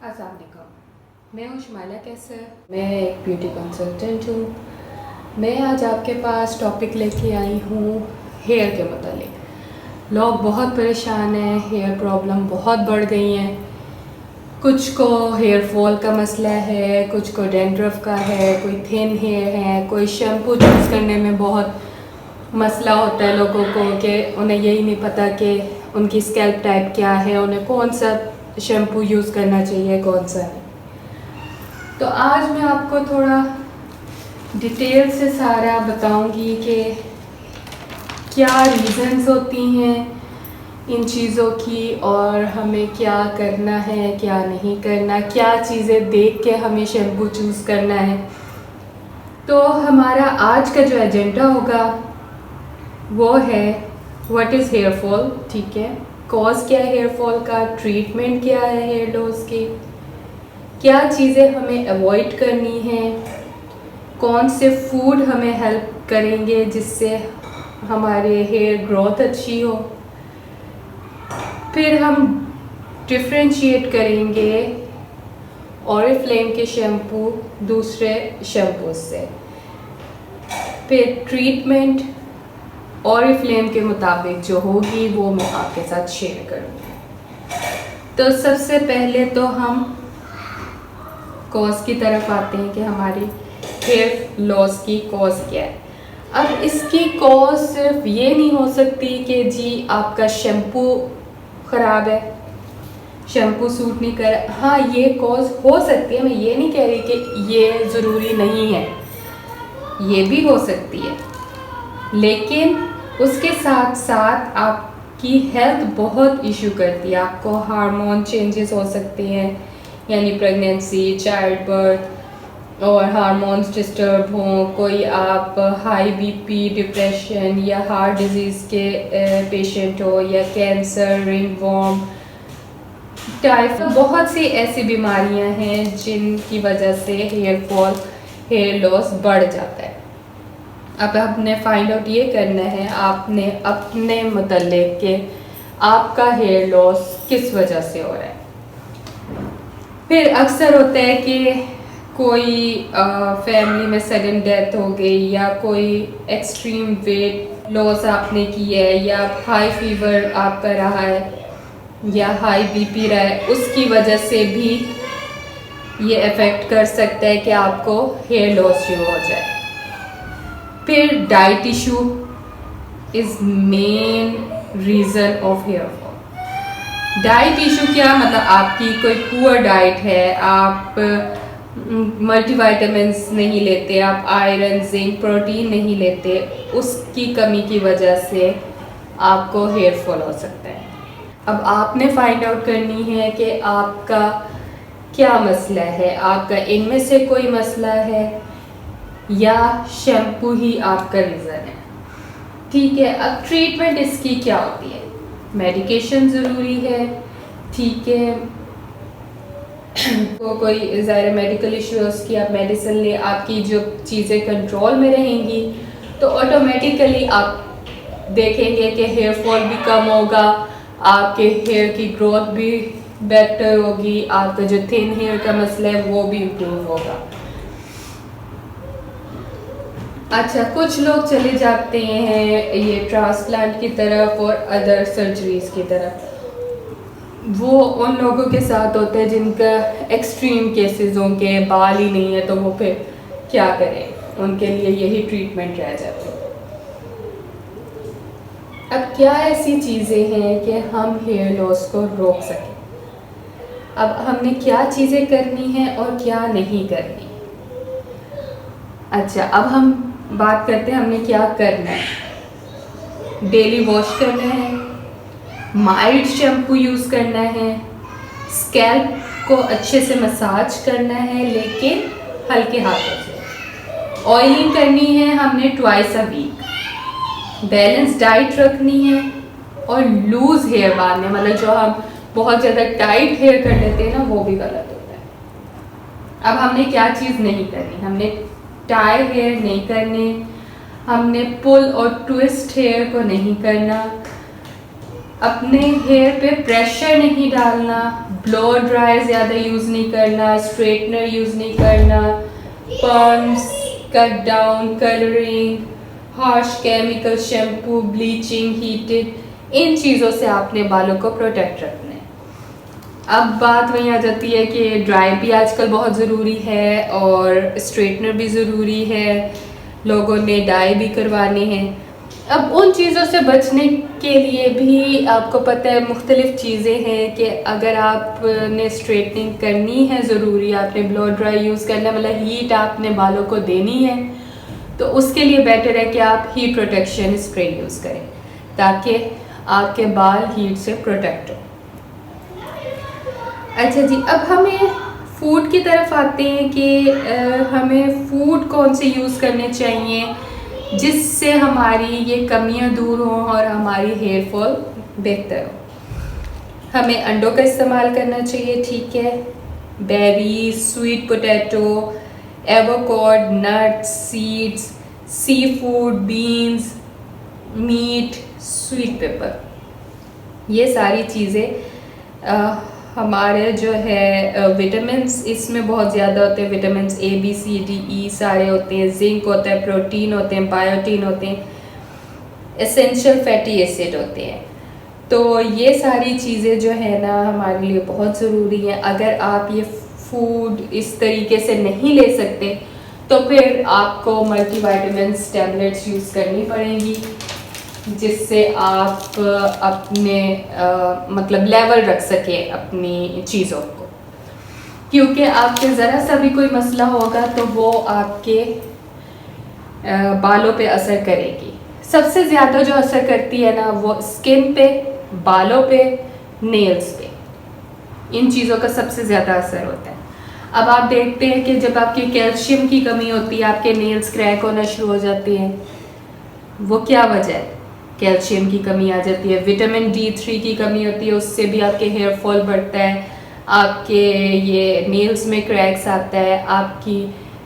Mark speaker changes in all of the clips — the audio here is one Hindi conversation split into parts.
Speaker 1: अस्सलाम वालेकुम। मैं हूँ शुमाइला कैसर, मैं एक ब्यूटी कंसल्टेंट हूँ। मैं आज आपके पास टॉपिक लेके आई हूँ हेयर के मतलब। लोग बहुत परेशान हैं, हेयर प्रॉब्लम बहुत बढ़ गई हैं। कुछ को हेयर फॉल का मसला है, कुछ को डैंड्रफ का है, कोई थिन हेयर है, कोई शैम्पू चूज़ करने में बहुत मसला होता है लोगों को कि उन्हें यही नहीं पता कि उनकी स्कैल्प टाइप क्या है, उन्हें कौन सा शैम्पू यूज़ करना चाहिए, कौन सा नहीं। तो आज मैं आपको थोड़ा डिटेल से सारा बताऊंगी कि क्या रीज़न्स होती हैं इन चीज़ों की और हमें क्या करना है, क्या नहीं करना, क्या चीज़ें देख के हमें शैम्पू चूज़ करना है। तो हमारा आज का जो एजेंडा होगा वो है व्हाट इज़ हेयर फॉल, ठीक है, कॉज क्या है हेयर फॉल का, ट्रीटमेंट क्या है हेयर लॉस की, क्या चीज़ें हमें अवॉइड करनी हैं, कौन से फूड हमें हेल्प करेंगे जिससे हमारे हेयर ग्रोथ अच्छी हो। फिर हम डिफ्रेंशिएट करेंगे ऑरिफ्लेम के शैम्पू दूसरे शैम्पू से। फिर ट्रीटमेंट ऑरिफ्लेम के मुताबिक जो होगी वो मैं आपके साथ शेयर करूँगी। तो सबसे पहले तो हम कॉज की तरफ आते हैं कि हमारी हेयर लॉस की कॉज क्या है। अब इसकी कॉज सिर्फ ये नहीं हो सकती कि जी आपका शैम्पू ख़राब है, शैम्पू सूट नहीं कर। हाँ, ये कॉज हो सकती है, मैं ये नहीं कह रही कि ये ज़रूरी नहीं है, ये भी हो सकती है, लेकिन उसके साथ साथ आपकी हेल्थ बहुत इशू करती है। आपको हार्मोन चेंजेस हो सकते हैं, यानी प्रेगनेंसी, चाइल्ड बर्थ और हार्मोन्स डिस्टर्ब हों, कोई आप हाई बीपी, डिप्रेशन या हार्ट डिजीज़ के पेशेंट हो, या कैंसर, रिंगवॉर्म, टाइफाइड, बहुत सी ऐसी बीमारियां हैं जिनकी वजह से हेयर फॉल, हेयर लॉस बढ़ जाता है। अब आपने फाइंड आउट ये करना है आपने अपने मतलब के आपका हेयर लॉस किस वजह से हो रहा है। फिर अक्सर होता है कि कोई फैमिली में सडन डेथ हो गई, या कोई एक्सट्रीम वेट लॉस आपने की है, या हाई फीवर आपका रहा है, या हाई बीपी रहा है, उसकी वजह से भी ये अफेक्ट कर सकता है कि आपको हेयर लॉस शुरू हो जाए। फिर diet issue is main reason of hair fall. Diet issue क्या मतलब, आपकी कोई पुअर डाइट है, आप मल्टीविटामिन्स नहीं लेते, आप आयरन, जिंक, प्रोटीन नहीं लेते, उसकी कमी की वजह से आपको हेयर फॉल हो सकता है। अब आपने फाइंड आउट करनी है कि आपका क्या मसला है, आपका इनमें से कोई मसला है या शैम्पू ही आपका रीज़न है, ठीक है। अब ट्रीटमेंट इसकी क्या होती है, मेडिकेशन ज़रूरी है, ठीक है। तो कोई ज़ाहिर मेडिकल इशू है, उसकी आप मेडिसिन ले, आपकी जो चीज़ें कंट्रोल में रहेंगी तो ऑटोमेटिकली आप देखेंगे कि हेयर फॉल भी कम होगा, आपके हेयर की ग्रोथ भी बेटर होगी, आपका जो थिन हेयर का मसला है वो भी इम्प्रूव होगा। अच्छा, कुछ लोग चले जाते हैं ये ट्रांसप्लांट की तरफ और अदर सर्जरीज की तरफ। वो उन लोगों के साथ होते हैं जिनका एक्सट्रीम केसेस होंगे, बाल ही नहीं है, तो वो फिर क्या करें, उनके लिए यही ट्रीटमेंट रह जाती है। अब क्या ऐसी चीज़ें हैं कि हम हेयर लॉस को रोक सकें। अब हमने क्या चीज़ें करनी है और क्या नहीं करनी। अच्छा, अब हम बात करते हैं हमने क्या करना है। डेली वॉश करना है, माइल्ड शैम्पू यूज़ करना है, स्कैल्प को अच्छे से मसाज करना है लेकिन हल्के हाथों से, ऑयलिंग करनी है हमने twice a week, balance diet रखनी है और लूज़ हेयर बांधने, मतलब जो हम बहुत ज़्यादा टाइट हेयर कर लेते हैं ना, वो भी गलत होता है। अब हमने क्या चीज़ नहीं करनी, हमने टाई हेयर नहीं करने, हमने पुल और ट्विस्ट हेयर को नहीं करना, अपने हेयर पे प्रेशर नहीं डालना, ब्लो ड्रायर ज़्यादा यूज़ नहीं करना, स्ट्रेटनर यूज़ नहीं करना, perms, cut down, colouring, harsh chemical shampoo, bleaching, heated, इन चीज़ों से आपने बालों को प्रोटेक्ट रखना है। अब बात वहीं आ जाती है कि ड्राई भी आजकल बहुत ज़रूरी है और स्ट्रेटनर भी ज़रूरी है, लोगों ने डाई भी करवाने हैं। अब उन चीज़ों से बचने के लिए भी आपको पता है मुख्तलिफ़ चीज़ें हैं कि अगर आपने स्ट्रेटनिंग करनी है, ज़रूरी आपने ब्लो ड्राई यूज़ करना है, मतलब हीट आपने बालों को देनी है, तो उसके लिए बेटर है कि आप हीट प्रोटेक्शन स्प्रे यूज़ करें ताकि आपके बाल हीट से प्रोटेक्ट हो। अच्छा जी, अब हमें फूड की तरफ आते हैं कि हमें फूड कौन से यूज़ करने चाहिए जिससे हमारी ये कमियां दूर हों और हमारी हेयर फॉल बेहतर हो। हमें अंडों का इस्तेमाल करना चाहिए, ठीक है, berries, sweet potato, avocado, nuts, seeds, sea food, beans, meat, sweet pepper, ये सारी चीज़ें हमारे जो है विटामिन्स इसमें बहुत ज़्यादा होते हैं। विटामिन्स ए, बी, सी, डी, ई सारे होते हैं, जिंक होता है, प्रोटीन होते हैं, बायोटीन होते हैं, एसेंशियल फैटी एसिड होते हैं। तो ये सारी चीज़ें जो है ना हमारे लिए बहुत ज़रूरी हैं। अगर आप ये फूड इस तरीके से नहीं ले सकते तो फिर आपको मल्टीविटामिन्स टैबलेट्स यूज़ करनी पड़ेंगी जिससे आप अपने मतलब लेवल रख सकें अपनी चीज़ों को, क्योंकि आपके ज़रा सा भी कोई मसला होगा तो वो आपके बालों पे असर करेगी। सबसे ज़्यादा जो असर करती है ना वो स्किन पे, बालों पे, नेल्स पे, इन चीज़ों का सबसे ज़्यादा असर होता है। अब आप देखते हैं कि जब आपकी कैल्शियम की कमी होती है आपके नेल्स क्रैक होना शुरू हो जाते हैं। वो क्या वजह है? कैल्शियम की कमी आ जाती है, विटामिन D3 की कमी होती है, उससे भी आपके हेयर फॉल बढ़ता है, आपके ये नेल्स में क्रैक्स आता है, आपकी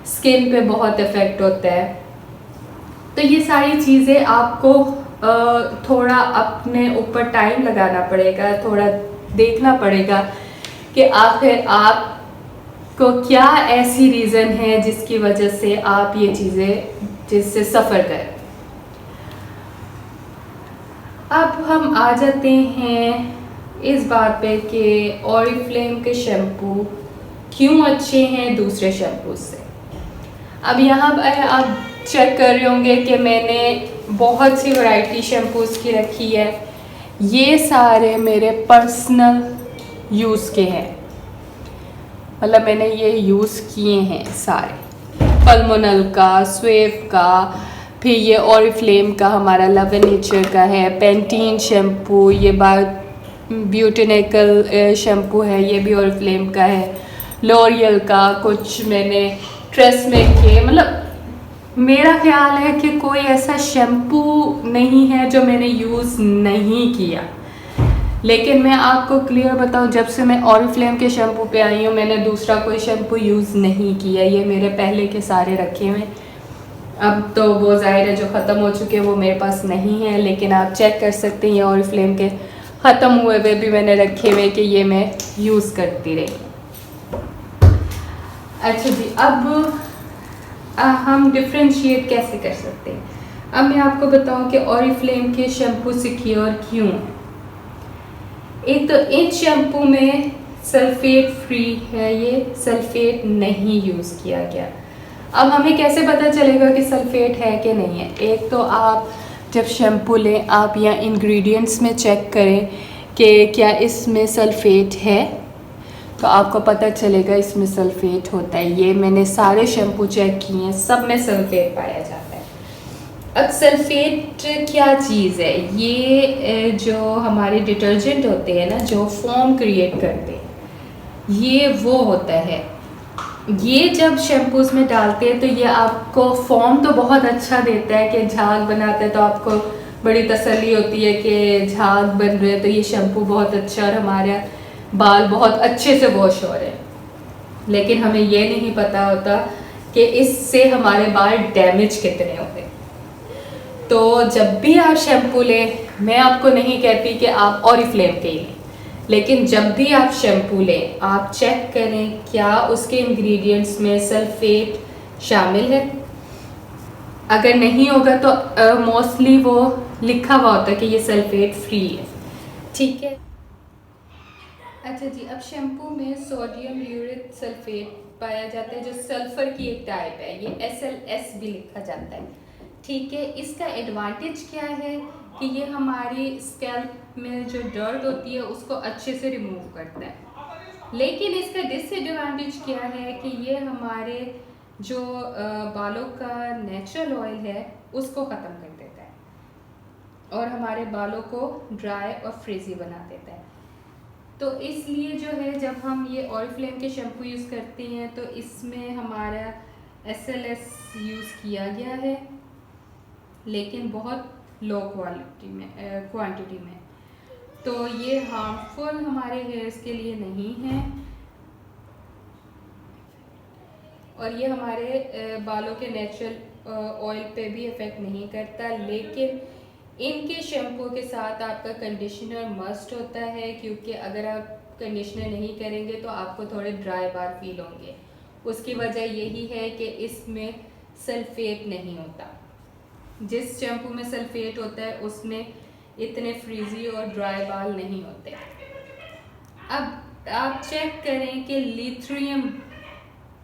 Speaker 1: स्किन पे बहुत इफ़ेक्ट होता है। तो ये सारी चीज़ें आपको थोड़ा अपने ऊपर टाइम लगाना पड़ेगा, थोड़ा देखना पड़ेगा कि आखिर आपको क्या ऐसी रीज़न है जिसकी वजह से आप ये चीज़ें जिससे सफ़र करें। अब हम आ जाते हैं इस बात पे कि ऑरिफ्लेम के शैम्पू क्यों अच्छे हैं दूसरे शैम्पू से। अब यहाँ पर आप चेक कर रहे होंगे कि मैंने बहुत सी वैरायटी शैम्पूज़ की रखी है। ये सारे मेरे पर्सनल यूज़ के हैं, मतलब मैंने ये यूज़ किए हैं सारे, पल्मोनल का, स्वेव का, फिर ये ऑरिफ्लेम का हमारा लव एंड नेचर का है, पेंटीन शैम्पू, ये ब्यूटेनिकल शैम्पू है, ये भी ऑरिफ्लेम का है, लॉरियल का, कुछ मैंने ट्रेसमे के, मतलब मेरा ख्याल है कि कोई ऐसा शैम्पू नहीं है जो मैंने यूज़ नहीं किया। लेकिन मैं आपको क्लियर बताऊं, जब से मैं ऑरिफ्लेम के शैम्पू पे आई हूँ मैंने दूसरा कोई शैम्पू यूज़ नहीं किया। ये मेरे पहले के सारे रखे हुए, अब तो वो ज़ाहिर है जो ख़त्म हो चुके हैं वो मेरे पास नहीं है, लेकिन आप चेक कर सकते हैं ये ऑरिफ्लेम के ख़त्म हुए हुए भी मैंने रखे हुए कि ये मैं यूज़ करती रही। अच्छा जी, अब हम डिफ्रेंशिएट कैसे कर सकते हैं। अब मैं आपको बताऊं कि ऑरिफ्लेम के शैम्पू सिक्योर क्यों है। एक तो इन शैम्पू में सल्फेट फ्री है, ये सल्फेट नहीं यूज़ किया गया। अब हमें कैसे पता चलेगा कि सल्फेट है कि नहीं है। एक तो आप जब शैम्पू लें आप या इंग्रेडिएंट्स में चेक करें कि क्या इसमें सल्फेट है, तो आपको पता चलेगा इसमें सल्फेट होता है। ये मैंने सारे शैम्पू चेक किए हैं, सब में सल्फेट पाया जाता है। अब सल्फेट क्या चीज़ है? ये जो हमारे डिटर्जेंट होते हैं ना जो फोम क्रिएट करते हैं, ये वो होता है। ये जब शैम्पूज़ में डालते हैं तो ये आपको फॉर्म तो बहुत अच्छा देता है कि झाग बनाता है, तो आपको बड़ी तसल्ली होती है कि झाग बन रहे हैं तो ये शैम्पू बहुत अच्छा और हमारे बाल बहुत अच्छे से वॉश हो रहे हैं। लेकिन हमें ये नहीं पता होता कि इससे हमारे बाल डैमेज कितने होते हैं। तो जब भी आप शैम्पू लें मैं आपको नहीं कहती कि आप ऑरिफ्लेम के ही लें, लेकिन जब भी आप शैम्पू लें आप चेक करें क्या उसके इंग्रेडिएंट्स में सल्फेट शामिल है। अगर नहीं होगा तो मोस्टली वो लिखा हुआ होता है कि ये सल्फेट फ्री है, ठीक है। अच्छा जी, अब शैम्पू में सोडियम यूरिक सल्फेट पाया जाता है जो सल्फर की एक टाइप है, ये SLS भी लिखा जाता है, ठीक है। इसका एडवांटेज क्या है कि ये हमारी स्कैल्प में जो डर्ट होती है उसको अच्छे से रिमूव करता है। लेकिन इसका डिसएडवांटेज क्या है कि ये हमारे जो बालों का नेचुरल ऑयल है उसको ख़त्म कर देता है और हमारे बालों को ड्राई और फ्रीजी बना देता है। तो इसलिए जो है जब हम ये ऑरिफ्लेम के शैम्पू यूज़ करते हैं तो इसमें हमारा SLS यूज़ किया गया है, लेकिन बहुत लो क्वांटिटी में। तो ये हार्मफुल हमारे हेयर्स के लिए नहीं है और ये हमारे बालों के नेचुरल ऑयल पे भी इफ़ेक्ट नहीं करता। लेकिन इनके शैम्पू के साथ आपका कंडीशनर मस्ट होता है, क्योंकि अगर आप कंडीशनर नहीं करेंगे तो आपको थोड़े ड्राई बाल फील होंगे। उसकी वजह यही है कि इसमें सल्फेट नहीं होता। जिस शैम्पू में सल्फेट होता है उसमें इतने फ्रीजी और ड्राई बाल नहीं होते। अब आप चेक करें कि लिथियम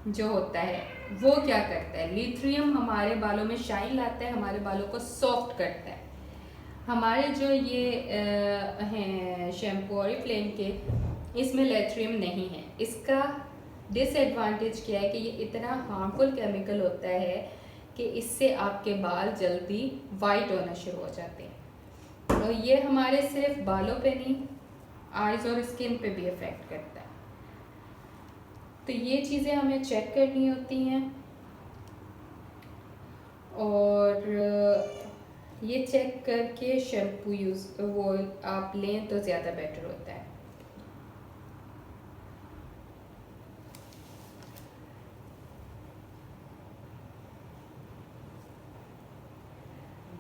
Speaker 1: जो होता है वो क्या करता है। लिथियम हमारे बालों में शाइन लाता है, हमारे बालों को सॉफ्ट करता है। हमारे जो ये हैं शैम्पू ऑरिफ्लेम के, इसमें लिथियम नहीं है। इसका डिसएडवांटेज क्या है कि ये इतना हार्मफुल केमिकल होता है कि इससे आपके बाल जल्दी वाइट होना शुरू हो जाते हैं। और ये हमारे सिर्फ बालों पे नहीं, आइज़ और स्किन पे भी इफ़ेक्ट करता है। तो ये चीज़ें हमें चेक करनी होती हैं और ये चेक करके शैम्पू वो आप लें तो ज़्यादा बेटर होता है।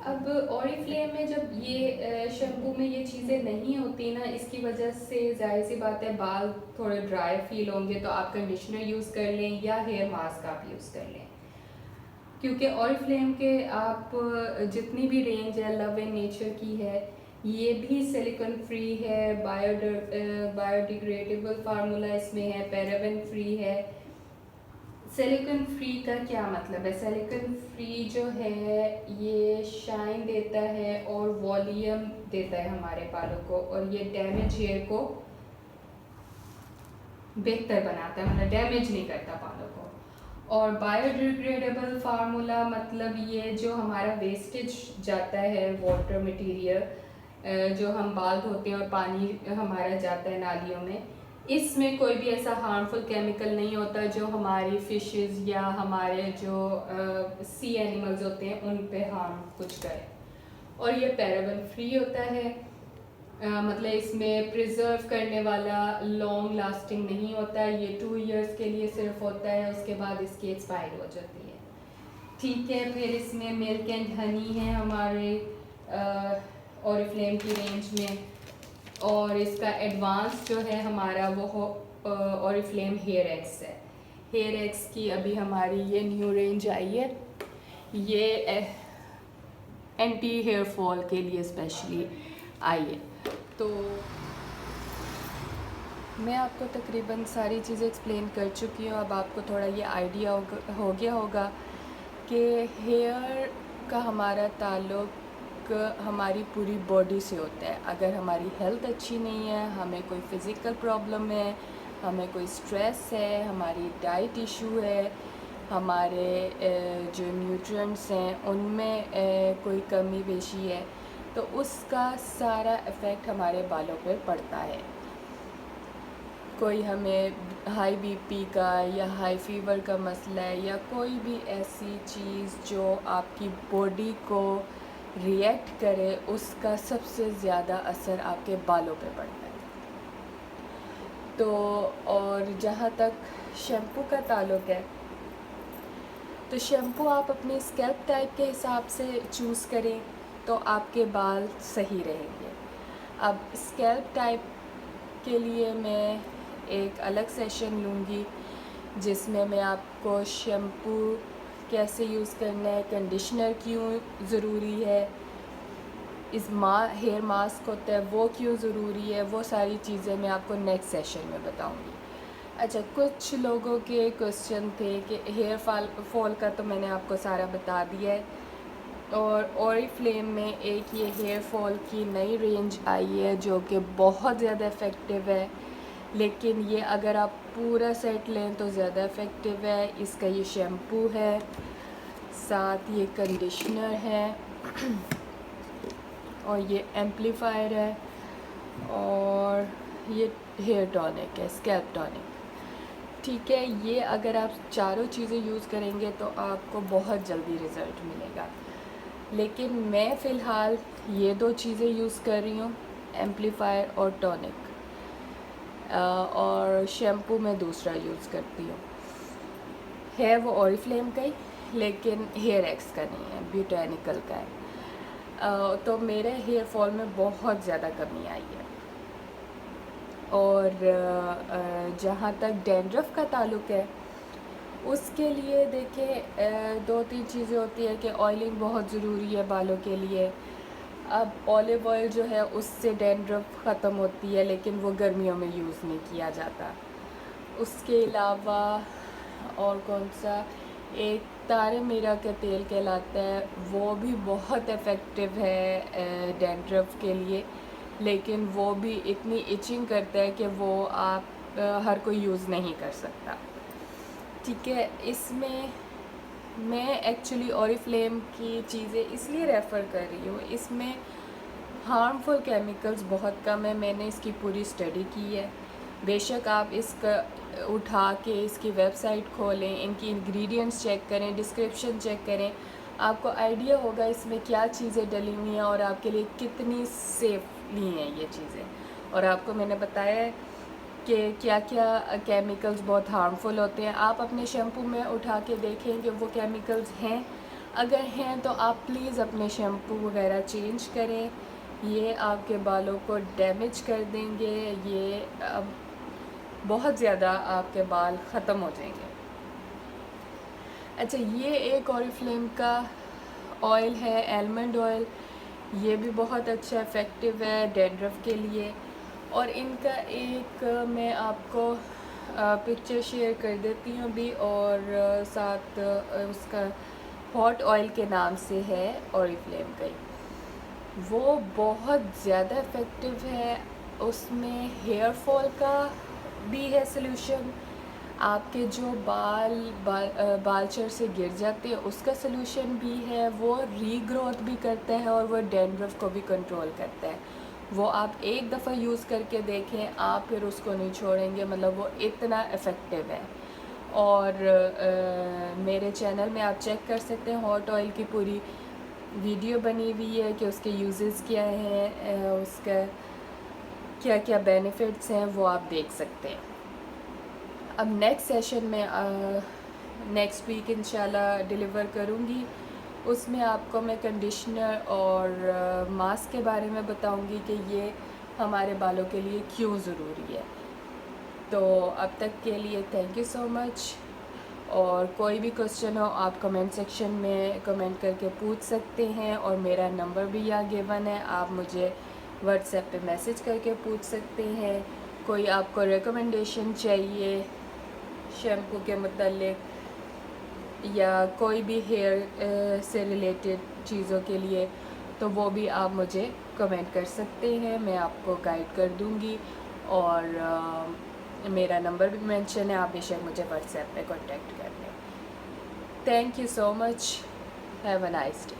Speaker 1: अब ऑरिफ्लेम में जब ये शैम्पू में ये चीज़ें नहीं होती ना, इसकी वजह से जाहिर सी बात है बाल थोड़े ड्राई फील होंगे, तो आप कंडीशनर यूज़ कर लें या हेयर मास्क आप यूज़ कर लें। क्योंकि ऑरिफ्लेम के आप जितनी भी रेंज है लव एंड नेचर की है, ये भी सिलिकॉन फ्री है, बायोडिग्रेडेबल फार्मूला इसमें है, पैराबेन फ्री है। सिलिकॉन फ्री का क्या मतलब है? सिलिकॉन फ्री जो है ये शाइन देता है और वॉल्यूम देता है हमारे बालों को, और ये डैमेज हेयर को बेहतर बनाता है, मतलब डैमेज नहीं करता बालों को। और बायोडिग्रेडेबल फार्मूला मतलब ये जो हमारा वेस्टेज जाता है वाटर मटेरियल, जो हम बाल धोते हैं और पानी हमारा जाता है नालियों में, इसमें कोई भी ऐसा हार्मफुल केमिकल नहीं होता जो हमारी फिशेस या हमारे जो सी एनिमल्स होते हैं उन पे हार्म कुछ करे। और ये पैराबेन फ्री होता है, मतलब इसमें प्रिजर्व करने वाला लॉन्ग लास्टिंग नहीं होता है। ये 2 इयर्स के लिए सिर्फ होता है, उसके बाद इसकी एक्सपायर हो जाती है, ठीक है। फिर इसमें मिल्क एंड हनी है हमारे ऑरिफ्लेम की रेंज में, और इसका एडवांस जो है हमारा वो ऑरिफ्लेम हेयर एक्स है। हेयर एक्स की अभी हमारी ये न्यू रेंज आई है, ये एंटी हेयर फॉल के लिए स्पेशली आई है। तो मैं आपको तकरीबन सारी चीज़ें एक्सप्लेन कर चुकी हूँ। अब आपको थोड़ा ये आइडिया हो गया होगा कि हेयर का हमारा ताल्लुक़ हमारी पूरी बॉडी से होता है। अगर हमारी हेल्थ अच्छी नहीं है, हमें कोई फ़िज़िकल प्रॉब्लम है, हमें कोई स्ट्रेस है, हमारी डाइट इशू है, हमारे जो न्यूट्रिएंट्स हैं उनमें कोई कमी बेशी है, तो उसका सारा इफ़ेक्ट हमारे बालों पर पड़ता है। कोई हमें हाई बीपी का या हाई फीवर का मसला है, या कोई भी ऐसी चीज़ जो आपकी बॉडी को रिएक्ट करे, उसका सबसे ज़्यादा असर आपके बालों पे पड़ता है। तो और जहाँ तक शैम्पू का ताल्लुक़ है, तो शैम्पू आप अपने स्कैल्प टाइप के हिसाब से चूज़ करें।
Speaker 2: तो आपके बाल सही रहेंगे। अब स्कैल्प टाइप के लिए मैं एक अलग सेशन लूँगी जिसमें मैं आपको शैम्पू कैसे यूज़ करना है, कंडीशनर क्यों ज़रूरी है, इस हेयर मास्क होता है वो क्यों ज़रूरी है, वो सारी चीज़ें मैं आपको नेक्स्ट सेशन में बताऊँगी। अच्छा, कुछ लोगों के क्वेश्चन थे कि हेयर फॉल का तो मैंने आपको सारा बता दिया है, और ओरिफ्लेम में एक ये हेयर फॉल की नई रेंज आई है जो कि बहुत ज़्यादा इफ़ेक्टिव है, लेकिन ये अगर आप पूरा सेट लें तो ज़्यादा इफ़ेक्टिव है। इसका ये शैम्पू है, साथ ये कंडीशनर है और ये एम्पलीफायर है, और ये हेयर टॉनिक है, स्कैल्प टॉनिक। ठीक है, ये अगर आप चारों चीज़ें यूज़ करेंगे तो आपको बहुत जल्दी रिज़ल्ट मिलेगा। लेकिन मैं फ़िलहाल ये 2 चीज़ें यूज़ कर रही हूँ, एम्पलीफायर और टॉनिक, और शैम्पू मैं दूसरा यूज़ करती हूँ। है वो ओरिफ्लेम का ही, लेकिन हेयर एक्स का नहीं है, ब्यूटेनिकल का है। तो मेरे हेयर फॉल में बहुत ज़्यादा कमी आई है। और जहाँ तक डैंड्रफ का ताल्लुक़ है, उसके लिए देखिए 2-3 चीज़ें होती है कि ऑयलिंग बहुत ज़रूरी है बालों के लिए। अब ऑलिव ऑयल जो है उससे डैंड्रफ ख़त्म होती है, लेकिन वो गर्मियों में यूज़ नहीं किया जाता। उसके अलावा और कौन सा, एक तारे मीरा का तेल कहलाता है, वो भी बहुत इफ़ेक्टिव है डैंड्रफ के लिए, लेकिन वो भी इतनी इचिंग करता है कि वो आप हर कोई यूज़ नहीं कर सकता। ठीक है, इसमें मैं एक्चुअली ओरिफ्लेम की चीज़ें इसलिए रेफ़र कर रही हूँ, इसमें हार्मफुल केमिकल्स बहुत कम है। मैंने इसकी पूरी स्टडी की है। बेशक आप इसका उठा के इसकी वेबसाइट खोलें, इनकी इंग्रेडिएंट्स चेक करें, डिस्क्रिप्शन चेक करें, आपको आइडिया होगा इसमें क्या चीज़ें डली हुई हैं और आपके लिए कितनी सेफली हैं ये चीज़ें। और आपको मैंने बताया है कि क्या क्या केमिकल्स बहुत हार्मफुल होते हैं। आप अपने शैम्पू में उठा के देखें कि वो केमिकल्स हैं, अगर हैं तो आप प्लीज़ अपने शैम्पू वगैरह चेंज करें। ये आपके बालों को डैमेज कर देंगे, ये बहुत ज़्यादा आपके बाल ख़त्म हो जाएंगे। अच्छा, ये एक ओरिफ्लेम का ऑयल है, आलमंड ऑयल, ये भी बहुत अच्छा इफ़ेक्टिव है डैंड्रफ के लिए। और इनका एक मैं आपको पिक्चर शेयर कर देती हूँ भी, और साथ उसका हॉट ऑयल के नाम से है ओरिफ्लेम का ही, वो बहुत ज़्यादा इफ़ेक्टिव है। उसमें हेयर फॉल का भी है सल्यूशन, आपके जो बालचर से गिर जाते हैं उसका सल्यूशन भी है, वो रीग्रोथ भी करता है और वो डैंड्रफ को भी कंट्रोल करता है। वो आप एक दफ़ा यूज़ करके देखें, आप फिर उसको नहीं छोड़ेंगे, मतलब वो इतना इफ़ेक्टिव है। और मेरे चैनल में आप चेक कर सकते हैं, हॉट ऑयल की पूरी वीडियो बनी हुई है कि उसके यूजेस क्या हैं, उसका क्या क्या बेनिफिट्स हैं, वो आप देख सकते हैं। अब नेक्स्ट सेशन में नेक्स्ट वीक इंशाल्लाह डिलीवर करूँगी, उसमें आपको मैं कंडीशनर और मास्क के बारे में बताऊँगी कि ये हमारे बालों के लिए क्यों ज़रूरी है। तो अब तक के लिए थैंक यू सो मच, और कोई भी क्वेश्चन हो आप कमेंट सेक्शन में कमेंट करके पूछ सकते हैं, और मेरा नंबर भी यहाँ गिवन है, आप मुझे व्हाट्सएप पे मैसेज करके पूछ सकते हैं। कोई आपको रिकमेंडेशन चाहिए शैम्पू के मतलब या कोई भी हेयर से रिलेटेड चीज़ों के लिए, तो वो भी आप मुझे कमेंट कर सकते हैं, मैं आपको गाइड कर दूँगी। और मेरा नंबर भी मेंशन है, आप बेशक मुझे व्हाट्सएप पे कांटेक्ट कर लें। Thank you so much, have a nice day.